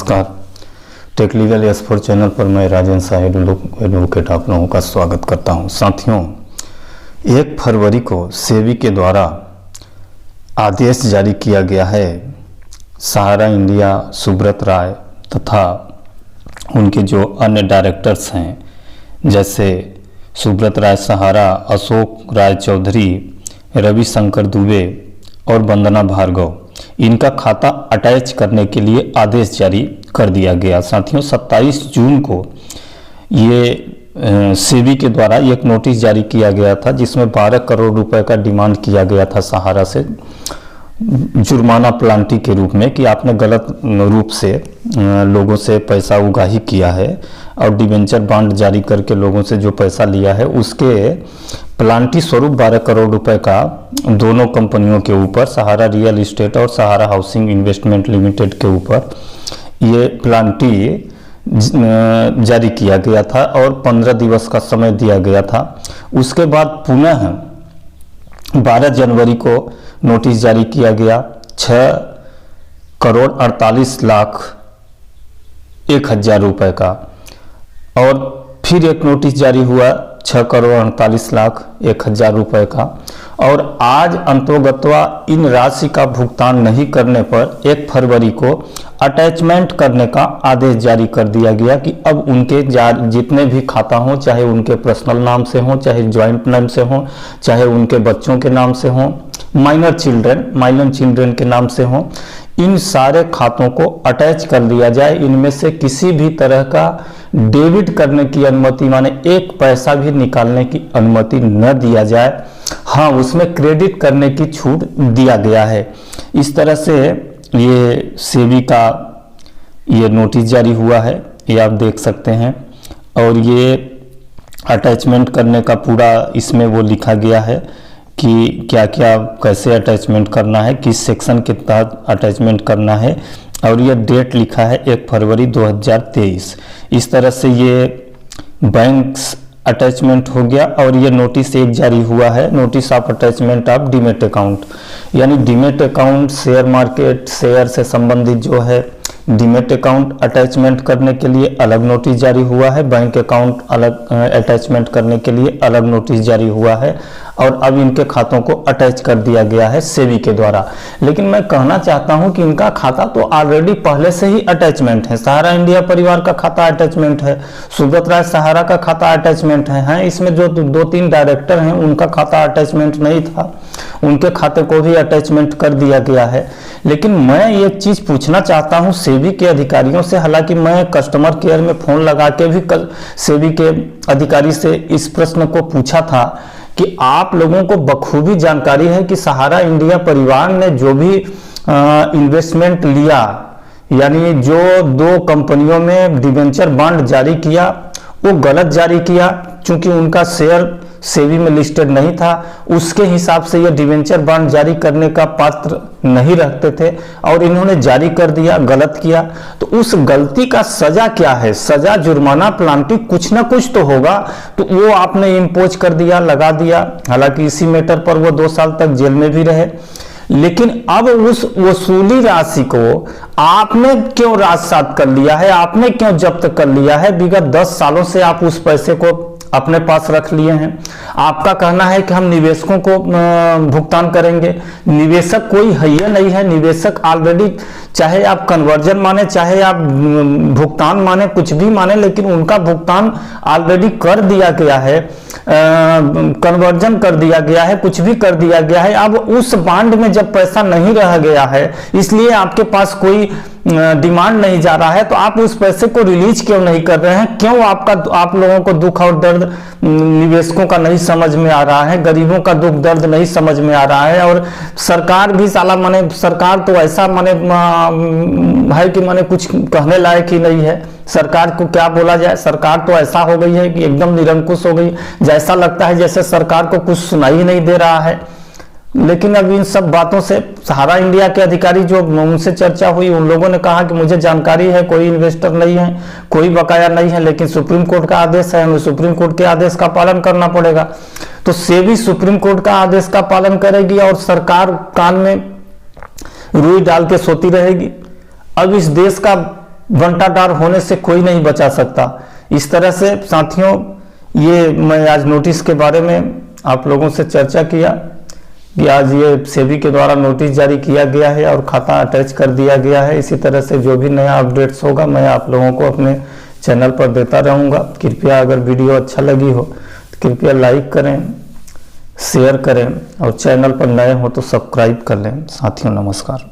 नमस्कार। Take legal S4 channel पर मैं राजेंद्र साहिब एडवोकेट आप लोगों का स्वागत करता हूं। साथियों, 1 फरवरी को सेबी के द्वारा आदेश जारी किया गया है। सहारा इंडिया, सुब्रत राय तथा उनके जो अन्य डायरेक्टर्स हैं, जैसे सुब्रत राय सहारा, अशोक राय चौधरी, रविशंकर दुबे और वंदना भार्गव, इनका खाता अटैच करने के लिए आदेश जारी कर दिया गया। साथियों, 27 जून को ये सेबी के द्वारा एक नोटिस जारी किया गया था, जिसमें 12 करोड़ रुपए का डिमांड किया गया था सहारा से, जुर्माना प्लांटी के रूप में, कि आपने गलत रूप से लोगों से पैसा उगाही किया है और डिबेंचर बॉन्ड जारी करके लोगों से जो पैसा लिया है उसके प्लांटी स्वरूप 12 करोड़ रुपए का दोनों कंपनियों के ऊपर, सहारा रियल इस्टेट और सहारा हाउसिंग इन्वेस्टमेंट लिमिटेड के ऊपर ये प्लांटी जारी किया गया था और 15 दिवस का समय दिया गया था। उसके बाद पुनः 12 जनवरी को नोटिस जारी किया गया 6,48,01,000 रुपए का, और फिर एक नोटिस जारी हुआ 6,48,01,000 रुपए का, और आज अंतोगत्वा इन राशि का भुगतान नहीं करने पर 1 फरवरी को अटैचमेंट करने का आदेश जारी कर दिया गया कि अब उनके जितने भी खाता हों, चाहे उनके पर्सनल नाम से हों, चाहे ज्वाइंट नाम से हों, चाहे उनके बच्चों के नाम से हों, माइनर चिल्ड्रन के नाम से हों, इन सारे खातों को अटैच कर दिया जाए। इनमें से किसी भी तरह का डेबिट करने की अनुमति, माने 1 पैसा भी निकालने की अनुमति न दिया जाए। हाँ, उसमें क्रेडिट करने की छूट दिया गया है। इस तरह से ये सेबी का ये नोटिस जारी हुआ है, ये आप देख सकते हैं। और ये अटैचमेंट करने का पूरा इसमें वो लिखा गया है कि क्या क्या कैसे अटैचमेंट करना है, किस सेक्शन के तहत अटैचमेंट करना है, और ये डेट लिखा है 1 फरवरी 2023। इस तरह से ये बैंक्स अटैचमेंट हो गया। और ये नोटिस एक जारी हुआ है, notice of attachment of demat account, यानी demat account share market, share से संबंधित जो है डीमेट अकाउंट अटैचमेंट करने के लिए अलग नोटिस जारी हुआ है, बैंक अकाउंट अलग अटैचमेंट करने के लिए अलग नोटिस जारी हुआ है, और अब इनके खातों को अटैच कर दिया गया है सेबी के द्वारा। लेकिन मैं कहना चाहता हूं कि इनका खाता तो ऑलरेडी पहले से ही अटैचमेंट है। सहारा इंडिया परिवार का खाता अटैचमेंट है, सुब्रत राय सहारा का खाता अटैचमेंट है। इसमें जो 2-3 डायरेक्टर हैं उनका खाता अटैचमेंट नहीं था, उनके खाते को भी अटैचमेंट कर दिया गया है। लेकिन मैं एक चीज पूछना चाहता हूं सेबी के अधिकारियों से, हालांकि मैं कस्टमर केयर में फोन लगा के भी सेबी के अधिकारी से इस प्रश्न को पूछा था कि आप लोगों को बखूबी जानकारी है कि सहारा इंडिया परिवार ने जो भी इन्वेस्टमेंट लिया, यानी जो 2 कंपनियों में डिबेंचर बॉन्ड जारी किया, वो गलत जारी किया, क्योंकि उनका शेयर सेबी में लिस्टेड नहीं था। उसके हिसाब से ये डिबेंचर बॉन्ड जारी करने का पात्र नहीं रखते थे, और इन्होंने जारी कर दिया, गलत किया। तो उस गलती का सजा क्या है? सजा, जुर्माना, प्लांटी, कुछ ना कुछ तो होगा। तो वो आपने इम्पोज कर दिया, लगा दिया। हालांकि इसी मैटर पर वो 2 साल तक जेल में भी रहे। लेकिन अब उस वसूली राशि को आपने क्यों राजसात कर लिया है, आपने क्यों जब्त कर लिया है? विगत 10 सालों से आप उस पैसे को अपने पास रख लिए हैं। आपका कहना है कि हम निवेशकों को भुगतान करेंगे। निवेशक कोई है ही नहीं है। निवेशक ऑलरेडी, चाहे आप कन्वर्जन माने, चाहे आप भुगतान माने, कुछ भी माने, लेकिन उनका भुगतान ऑलरेडी कर दिया गया है, कन्वर्जन कर दिया गया है, कुछ भी कर दिया गया है। अब उस बॉन्ड में जब पैसा नहीं रह गया है, इसलिए आपके पास कोई डिमांड नहीं जा रहा है, तो आप उस पैसे को रिलीज क्यों नहीं कर रहे हैं? क्यों आप लोगों को दुख और दर्द निवेशकों का नहीं समझ में आ रहा है, गरीबों का दुख दर्द नहीं समझ में आ रहा है? और सरकार भी साला, माने सरकार तो ऐसा माने है कि माने कुछ कहने लायक ही नहीं है। सरकार को क्या बोला जाए? सरकार तो ऐसा हो गई है कि एकदम निरंकुश हो गई, जैसा लगता है जैसे सरकार को कुछ सुनाई ही नहीं दे रहा है। लेकिन अब इन सब बातों से सहारा इंडिया के अधिकारी जो उनसे चर्चा हुई, उन लोगों ने कहा कि मुझे जानकारी है, कोई इन्वेस्टर नहीं है, कोई बकाया नहीं है, लेकिन सुप्रीम कोर्ट का आदेश है, हमें सुप्रीम कोर्ट के आदेश का पालन करना पड़ेगा। तो सेबी सुप्रीम कोर्ट का आदेश का पालन करेगी और सरकार कान में रुई डाल के सोती रहेगी। अब इस देश का घंटादार होने से कोई नहीं बचा सकता। इस तरह से साथियों, ये मैं आज नोटिस के बारे में आप लोगों से चर्चा किया कि आज ये सेबी के द्वारा नोटिस जारी किया गया है और खाता अटैच कर दिया गया है। इसी तरह से जो भी नया अपडेट्स होगा मैं आप लोगों को अपने चैनल पर देता रहूँगा। कृपया अगर वीडियो अच्छा लगी हो तो कृपया लाइक करें, शेयर करें और चैनल पर नए हो तो सब्सक्राइब कर लें। साथियों नमस्कार।